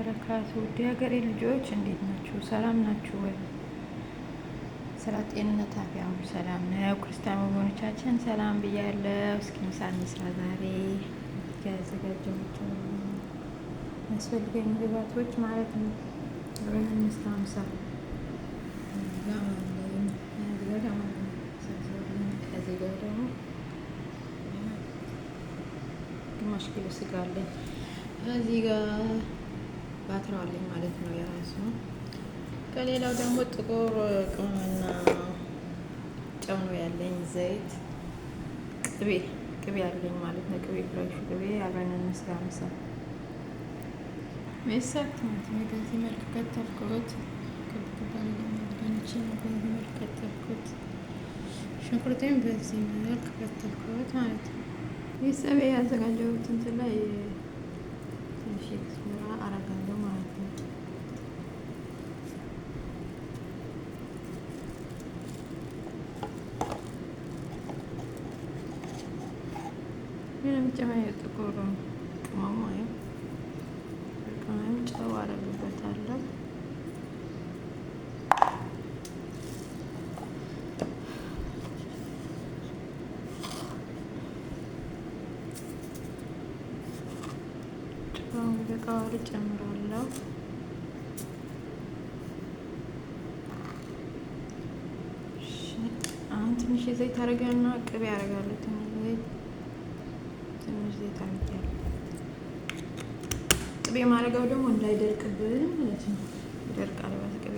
ወበረካቱ ውድ ሀገሬ ልጆች እንዴት ናችሁ? ሰላም ናችሁ ወይ? ስራ፣ ጤንነት፣ አፍያ ሁሉ ሰላም ነው። ክርስቲያን ወገኖቻችን ሰላም ብያለሁ። እስኪ ምሳ እንስራ ዛሬ። ያዘጋጀኋቸው የሚያስፈልገኝ ግብአቶች ማለት ነው። አብረን እንስራ ምሳ። ከዚህ ጋር ደግሞ ግማሽ ኪሎ ስጋ አለኝ። ከዚህ ጋር ባትረዋለኝ ማለት ነው የራሱ። ከሌላው ደግሞ ጥቁር ቅመምና ጨው ነው ያለኝ። ዘይት፣ ቅቤ አለኝ ማለት ነው። ቅቤ ፍሬሽ ቅቤ። አብረን እንስራ ምሳ። ቤተሰብ በዚህ መልክ ከተልኩት በዚህ መልክ ከተልኩት፣ ሽንኩርቴን በዚህ መልክ ከተልኩት ማለት ነው። ቤተሰብ ያዘጋጀሁት እንትን ላይ ትንሽ ስራ አረጋለሁ ማለት ነው። ምንም ጥቁር ቅመም ወይም ጨው አረግበታለሁ። በቃዋል ጨምራለሁ። አሁን ትንሽ ዘይት አረጋና ቅቤ አረጋለሁ። ትንሽ ዘይት አረጋለሁ። ቅቤ ማረጋው ደግሞ እንዳይደርቅብን ማለት ነው። ይደርቃል ቅቤ።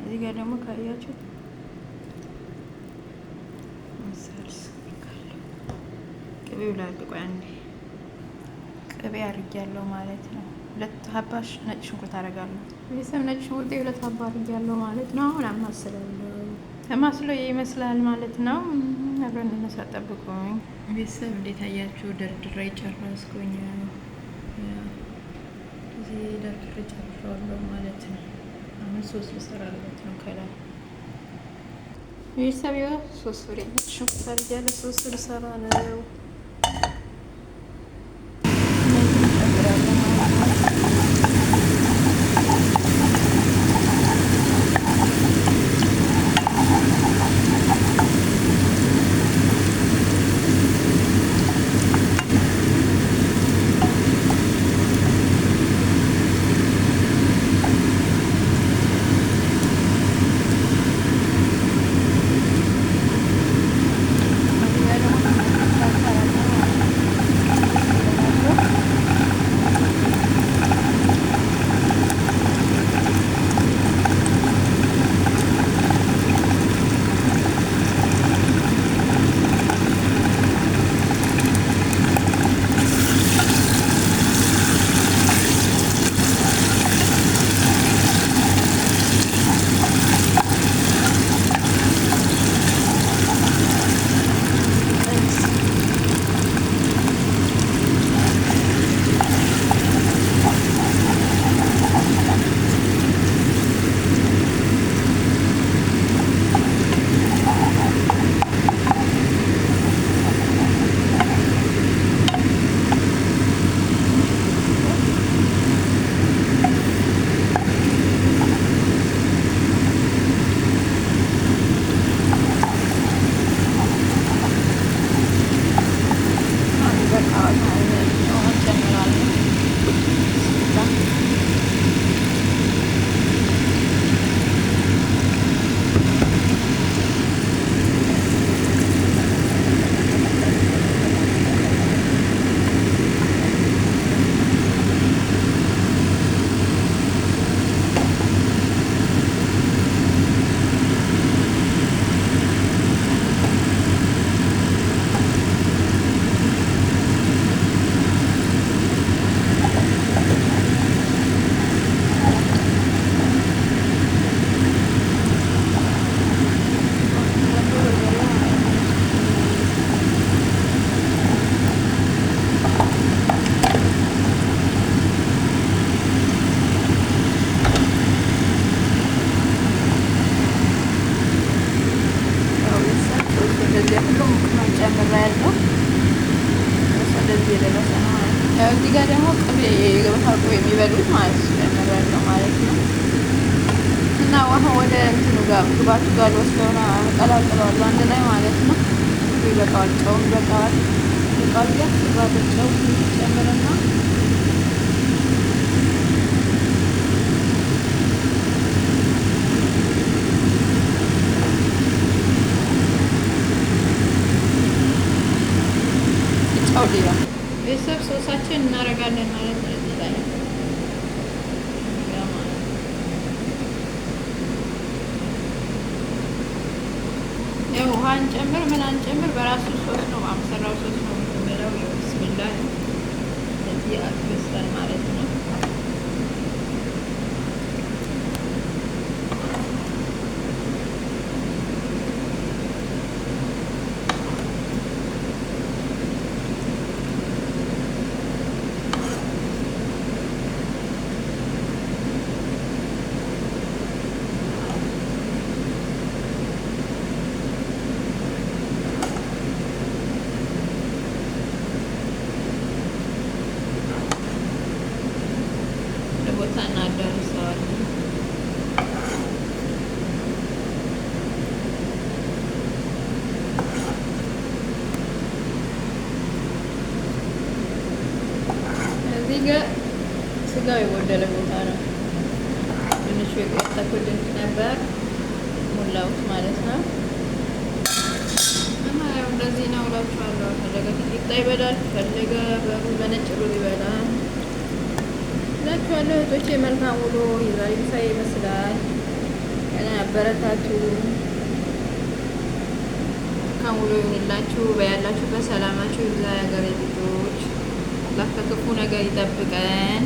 እዚህ ጋር ደግሞ ካያችሁ መሳርስ ካለው ቅቤው ላልቅ። ቆይ አንዴ ቅቤ አድርጊያለሁ ማለት ነው። 2 ሀባ ነጭ ሽንኩርት አደርጋለሁ። ቤተሰብ ነጭ ሽንኩርት 2 ሀባ አድርጊያለሁ ማለት ነው። አሁን አማስሎ ይመስላል ማለት ነው። አብረን እንነሳ፣ ጠብቁኝ። ቤተሰብ እንዴት አያችሁ? ደርድሬ ጨረስኩኝ። እዚህ ደርድሬ ጨርሻለሁ ማለት ነው። አሁን ሶስ ልሰራለት ነው ከላይ። ቤተሰብ ይኸው 3 ፍሬ ነጭ ሽንኩርት አድርጊያለሁ። ሶስ ልሰራ ነው። ታውቁ የሚበሉት ማለት ጨምሬያለሁ ማለት ነው። እና ውሃ ወደ እንትኑ ጋር ግባቱ ጋር ልወስደውና ቀላቅለዋለሁ አንድ ላይ ማለት ነው። ይበቃዋል፣ ጨውም ይበቃዋል። ይበቃዋል ያስባለው ጨው ጨምርና ጨው ሌላ ቤተሰብ ሶሳችን እናደርጋለን ማለት ነው። እዚህ ላይ ያው ውሃ እንጨምር ምን አንጨምር በራሱ ሶስ ነው አምሰራው ሶስ ነው የሚለው ብስሚላ እዚህ አስበስላል ማለት ነው። ቦታ እናዳርሰዋለን። እዚህ ጋር ስጋው የጎደለ ቦታ ነው። ትንሹ የቆጠኩልን ነበር ሙላውት ማለት ነው። እና ያው እንደዚህ ነው እላችኋለሁ። ፈለገ ቂጣ ይበላል፣ ፈለገ በነጭ ሩዝ ይበላል እላችኋለሁ። እህቶቼ መልካም ውሎ። የዛሬ ምሳ ይመስላል። አበረታቱ። መልካም ውሎ ይሁንላችሁ። በያላችሁ በሰላማችሁ ይብዛ። የሀገሬ ልጆች አላህ ከክፉ ነገር ይጠብቀን።